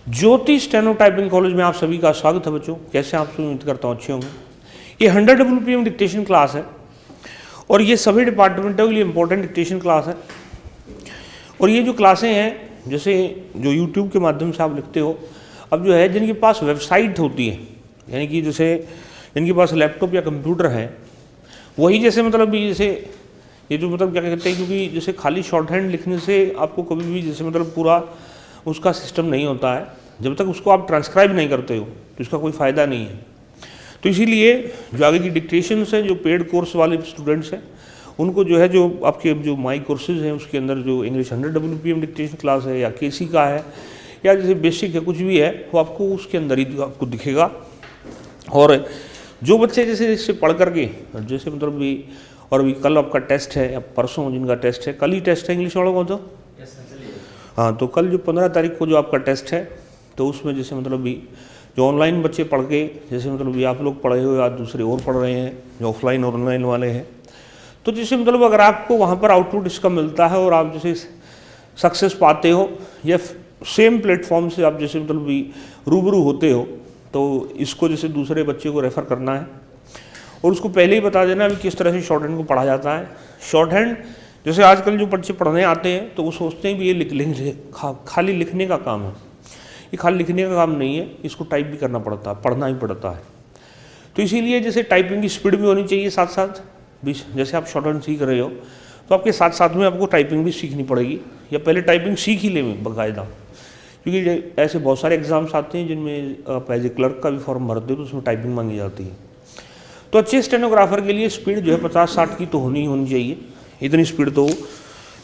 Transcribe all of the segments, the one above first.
ज्योति steno typing college में आप सभी का स्वागत है बच्चों। कैसे आप उम्मीद करता हूँ अच्छे होंगे। ये 100 WPM डिक्टेशन क्लास है और ये सभी डिपार्टमेंटों के लिए इम्पोर्टेंट डिक्टेशन क्लास है। और ये जो क्लासें हैं, जैसे जो यूट्यूब के माध्यम से आप लिखते हो, अब जो है जिनके पास वेबसाइट होती है, यानी कि जैसे जिनके पास लैपटॉप या कंप्यूटर है, वही जैसे मतलब जैसे ये जो मतलब क्या कहते हैं, क्योंकि जैसे खाली शॉर्ट हैंड लिखने से आपको कभी भी जैसे मतलब पूरा उसका सिस्टम नहीं होता है। जब तक उसको आप ट्रांसक्राइब नहीं करते हो तो इसका कोई फ़ायदा नहीं है। तो इसीलिए जो आगे की डिक्टेशंस हैं, जो पेड कोर्स वाले स्टूडेंट्स हैं, उनको जो है जो आपके जो माई कोर्सेज हैं उसके अंदर जो इंग्लिश 100 WPM डिक्टेशन क्लास है या केसी का है या जैसे बेसिक है, कुछ भी है, वो आपको उसके अंदर ही आपको दिखेगा। और जो बच्चे जैसे इससे पढ़ करके जैसे मतलब भी, और अभी कल आपका टेस्ट है या परसों जिनका टेस्ट है, कल ही टेस्ट है इंग्लिश वालों को, तो हाँ, तो कल जो 15 तारीख को जो आपका टेस्ट है, तो उसमें जैसे मतलब भी जो ऑनलाइन बच्चे पढ़ के जैसे मतलब भी आप लोग पढ़े हो या दूसरे और पढ़ रहे हैं जो ऑफलाइन और ऑनलाइन वाले हैं, तो जैसे मतलब अगर आपको वहाँ पर आउटपुट इसका मिलता है और आप जैसे सक्सेस पाते हो या सेम प्लेटफॉर्म से आप जैसे मतलब भी रूबरू होते हो, तो इसको जैसे दूसरे बच्चे को रेफ़र करना है और उसको पहले ही बता देना अभी किस तरह से शॉर्ट हैंड को पढ़ा जाता है। शॉर्ट हैंड जैसे आजकल जो बच्चे पढ़ने आते हैं तो वो सोचते हैं भी ये लिख लेंगे, खाली लिखने का काम है। ये खाली लिखने का काम नहीं है, इसको टाइप भी करना पड़ता है, पढ़ना ही पड़ता है। तो इसीलिए जैसे टाइपिंग की स्पीड भी होनी चाहिए साथ साथ भी। जैसे आप शॉर्ट हैंड सीख रहे हो तो आपके साथ साथ में आपको टाइपिंग भी सीखनी पड़ेगी, या पहले टाइपिंग सीख ही लें बाकायदा, क्योंकि ऐसे बहुत सारे एग्जाम्स आते हैं जिनमें आप एज ए क्लर्क का भी फॉर्म भरते हो तो उसमें टाइपिंग मांगी जाती है। तो अच्छे स्टेनोग्राफर के लिए स्पीड जो है 50-60 की तो होनी चाहिए। इतनी स्पीड तो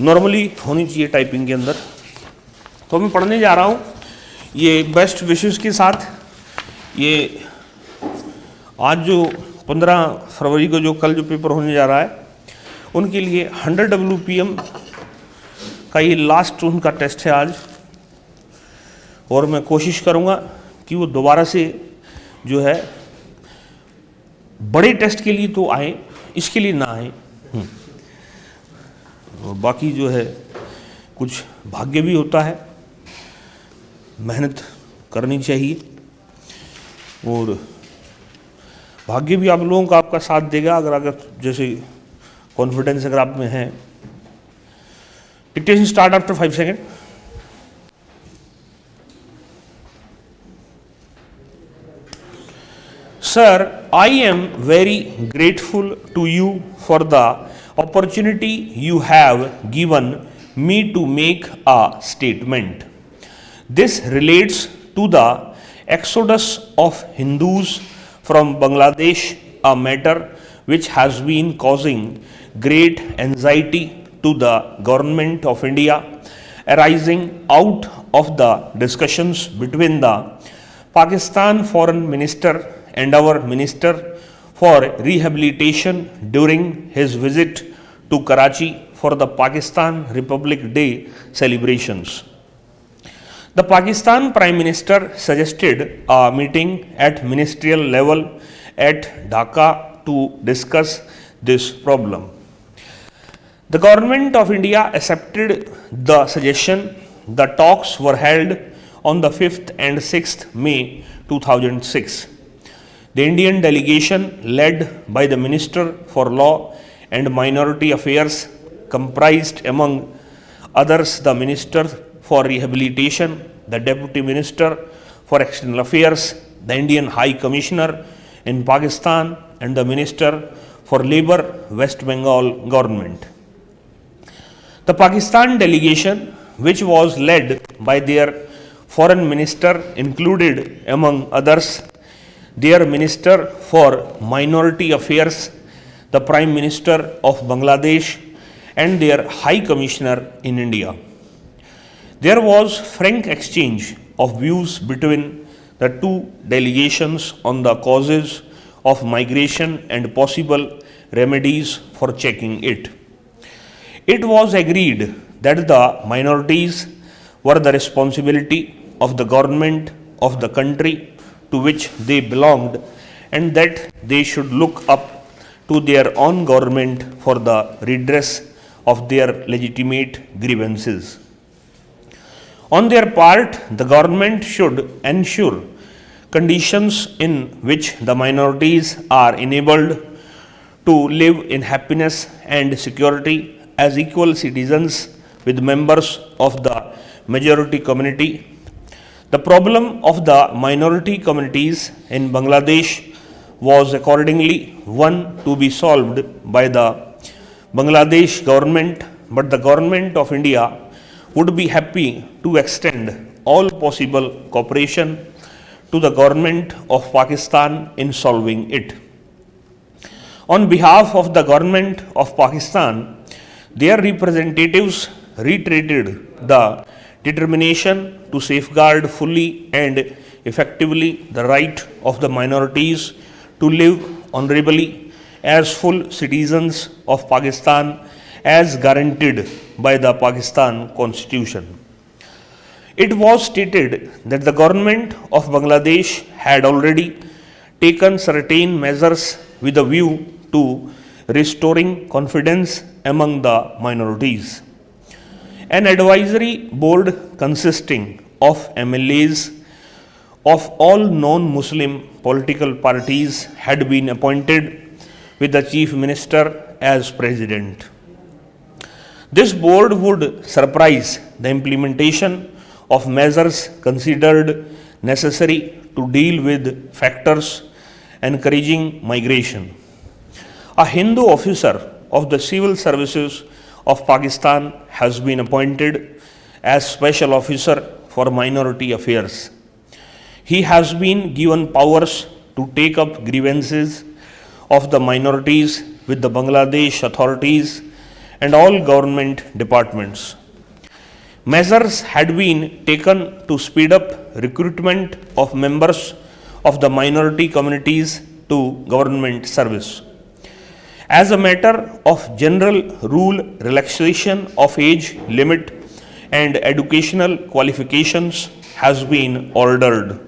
नॉर्मली होनी चाहिए टाइपिंग के अंदर। तो मैं पढ़ने जा रहा हूँ ये बेस्ट विशेस के साथ। ये आज जो 15 फरवरी को जो कल जो पेपर होने जा रहा है, उनके लिए 100 WPM का ये लास्ट उनका टेस्ट है आज। और मैं कोशिश करूँगा कि वो दोबारा से जो है बड़े टेस्ट के लिए तो आए, इसके लिए ना आए। और बाकी जो है कुछ भाग्य भी होता है, मेहनत करनी चाहिए और भाग्य भी आप लोगों का आपका साथ देगा अगर जैसे कॉन्फिडेंस अगर आप में है। Dictation start after 5 second. Sir, I am very grateful to you for the opportunity you have given me to make a statement. This relates to the exodus of Hindus from Bangladesh, a matter which has been causing great anxiety to the government of India, arising out of the discussions between the Pakistan Foreign Minister and our Minister for Rehabilitation during his visit to Karachi for the Pakistan Republic Day celebrations. The Pakistan Prime Minister suggested a meeting at ministerial level at Dhaka to discuss this problem. The Government of India accepted the suggestion. The talks were held on the 5th and 6th May 2006. The Indian delegation, led by the Minister for Law and Minority Affairs, comprised among others the Minister for Rehabilitation, the Deputy Minister for External Affairs, the Indian High Commissioner in Pakistan, and the Minister for Labour, West Bengal Government. The Pakistan delegation, which was led by their Foreign Minister, included among others their Minister for Minority Affairs, the Prime Minister of Bangladesh, and their High Commissioner in India. There was frank exchange of views between the two delegations on the causes of migration and possible remedies for checking it. It was agreed that the minorities were the responsibility of the government of the country to which they belonged, and that they should look up to their own government for the redress of their legitimate grievances. On their part, the government should ensure conditions in which the minorities are enabled to live in happiness and security as equal citizens with members of the majority community. The problem of the minority communities in Bangladesh was accordingly one to be solved by the Bangladesh government, but the government of India would be happy to extend all possible cooperation to the government of Pakistan in solving it. On behalf of the government of Pakistan, their representatives reiterated the determination to safeguard fully and effectively the right of the minorities to live honorably as full citizens of Pakistan as guaranteed by the Pakistan Constitution. It was stated that the government of Bangladesh had already taken certain measures with a view to restoring confidence among the minorities. An advisory board consisting of MLAs of all non-Muslim political parties had been appointed with the Chief Minister as President. This board would supervise the implementation of measures considered necessary to deal with factors encouraging migration. A Hindu officer of the civil services of Pakistan has been appointed as Special Officer for Minority Affairs. He has been given powers to take up grievances of the minorities with the Bangladesh authorities and all government departments. Measures had been taken to speed up recruitment of members of the minority communities to government service. As a matter of general rule, relaxation of age limit and educational qualifications has been ordered.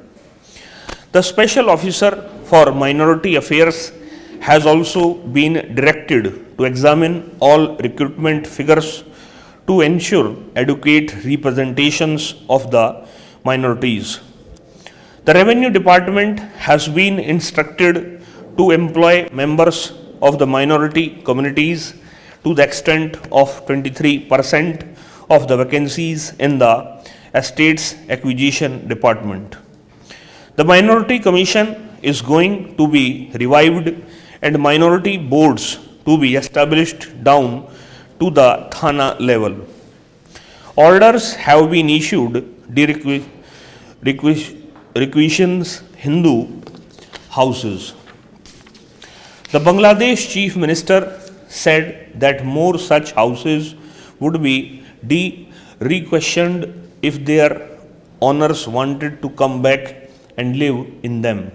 The Special Officer for Minority Affairs has also been directed to examine all recruitment figures to ensure adequate representations of the minorities. The Revenue Department has been instructed to employ members of the minority communities to the extent of 23% of the vacancies in the Estates Acquisition Department. The Minority Commission is going to be revived and minority boards to be established down to the Thana level. Orders have been issued requisitions Hindu houses. The Bangladesh Chief Minister said that more such houses would be requisitioned if their owners wanted to come back and live in them.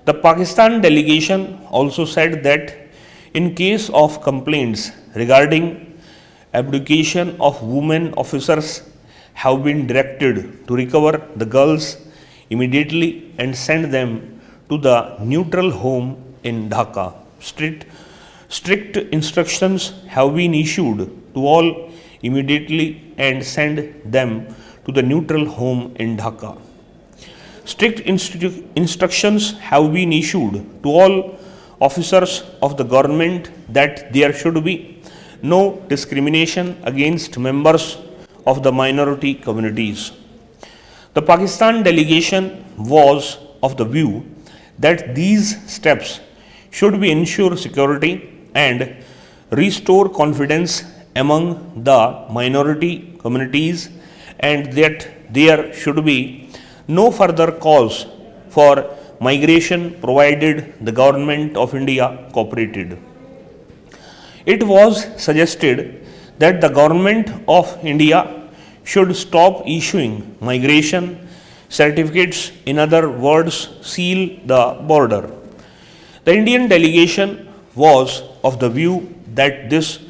The Pakistan delegation also said that in case of complaints regarding abdication of women officers have been directed to recover the girls immediately and send them to the neutral home in Dhaka. Strict instructions have been issued to all immediately and send them to the neutral home in Dhaka. Strict instructions have been issued to all officers of the government that there should be no discrimination against members of the minority communities. The Pakistan delegation was of the view that these steps should be ensure security and restore confidence among the minority communities and that there should be no further cause for migration provided the government of India cooperated. It was suggested that the government of India should stop issuing migration certificates, in other words, seal the border. The Indian delegation was of the view that this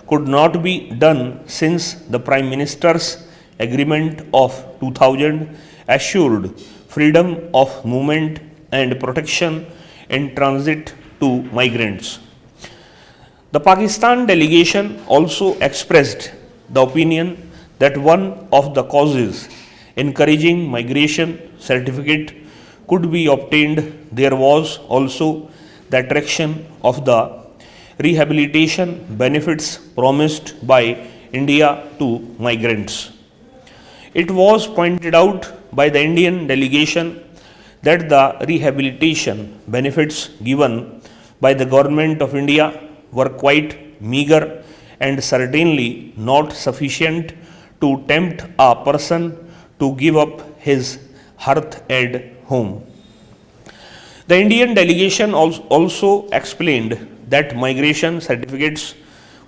could not be done since the Prime Minister's agreement of 2000 assured freedom of movement and protection in transit to migrants. The Pakistan delegation also expressed the opinion that one of the causes encouraging migration certificate could be obtained, there was also the attraction of the rehabilitation benefits promised by India to migrants. It was pointed out by the Indian delegation that the rehabilitation benefits given by the government of India were quite meager and certainly not sufficient to tempt a person to give up his hearth and home. The Indian delegation also explained that migration certificates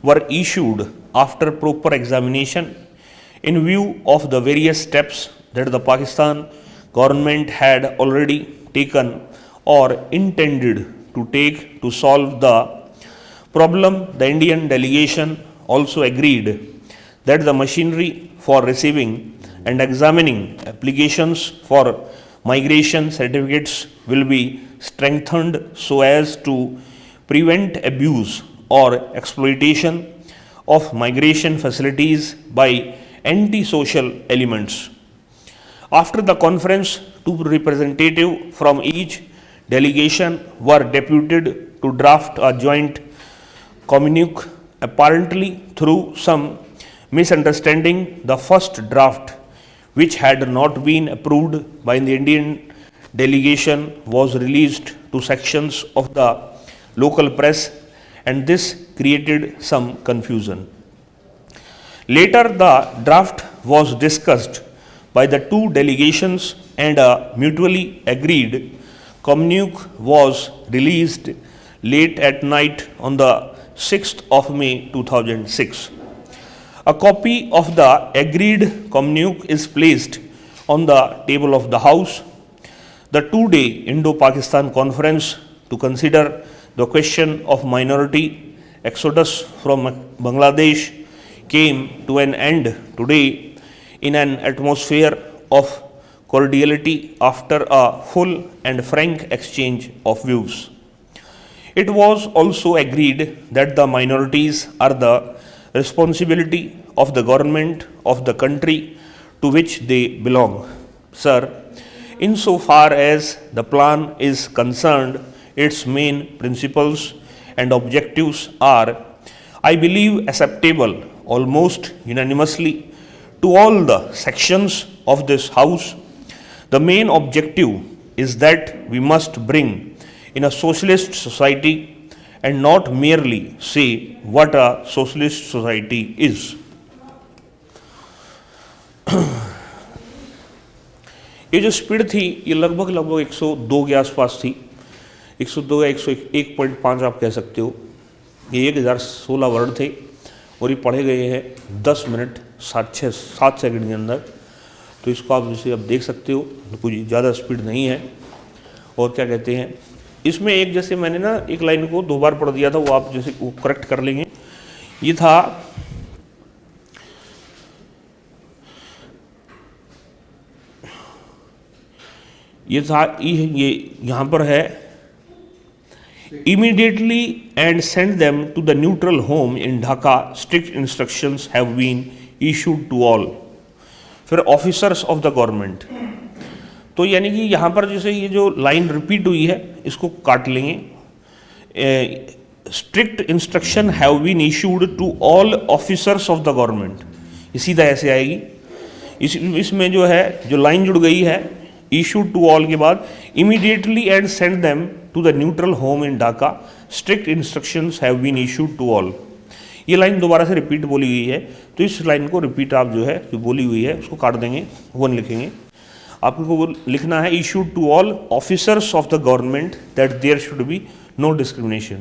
were issued after proper examination in view of the various steps that the Pakistan government had already taken or intended to take to solve the problem. The Indian delegation also agreed that the machinery for receiving and examining applications for migration certificates will be strengthened so as to prevent abuse or exploitation of migration facilities by anti-social elements. After the conference, two representatives from each delegation were deputed to draft a joint communique. Apparently, through some misunderstanding, the first draft, which had not been approved by the Indian delegation, was released to sections of the local press, and this created some confusion. Later, the draft was discussed by the two delegations and a mutually agreed communique was released late at night on the 6th of May 2006. A copy of the agreed communique is placed on the table of the House. The two-day Indo-Pakistan conference to consider the question of minority exodus from Bangladesh came to an end today in an atmosphere of cordiality after a full and frank exchange of views. It was also agreed that the minorities are the responsibility of the government of the country to which they belong. Sir, insofar as the plan is concerned, its main principles and objectives are, I believe, acceptable almost unanimously to all the sections of this House. The main objective is that we must bring in a socialist society and not merely say what a socialist society is. ये जो speed थी ये लगभग 102 के आसपास थी, 102 या 101.5 आप कह सकते हो। ये 1016 वर्ड थे और ये पढ़े गए हैं 10 मिनट 7 सेकंड के अंदर। तो इसको आप जैसे अब देख सकते हो, तो कुछ ज़्यादा स्पीड नहीं है। और क्या कहते हैं, इसमें एक जैसे मैंने ना एक लाइन को 2 बार पढ़ दिया था, वो आप जैसे वो करेक्ट कर लेंगे। ये था ये यहाँ पर है immediately and send them to the neutral home in Dhaka. Strict instructions have been issued to all. फिर ऑफिसर्स ऑफ द गवर्नमेंट, तो यानी कि यहाँ पर जैसे ये जो लाइन रिपीट हुई है इसको काट लेंगे। Strict instruction have been issued to all officers of the government, ये सीधा ऐसे आएगी। इसमें जो है जो लाइन जुड़ गई है इशूड टू ऑल के बाद immediately and send them to the neutral home in Dhaka, strict instructions have been issued to all. ये लाइन दोबारा से रिपीट बोली हुई है, तो इस लाइन को रिपीट आप जो है जो बोली हुई है उसको काट देंगे, वन लिखेंगे। आपको वो लिखना है issued to all officers of the government that there should be no discrimination,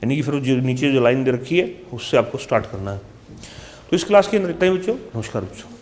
यानी कि फिर जो नीचे जो लाइन दे रखी है उससे आपको स्टार्ट करना है। तो इस क्लास के अंदर इतना ही बच्चों, नमस्कार बच्चों।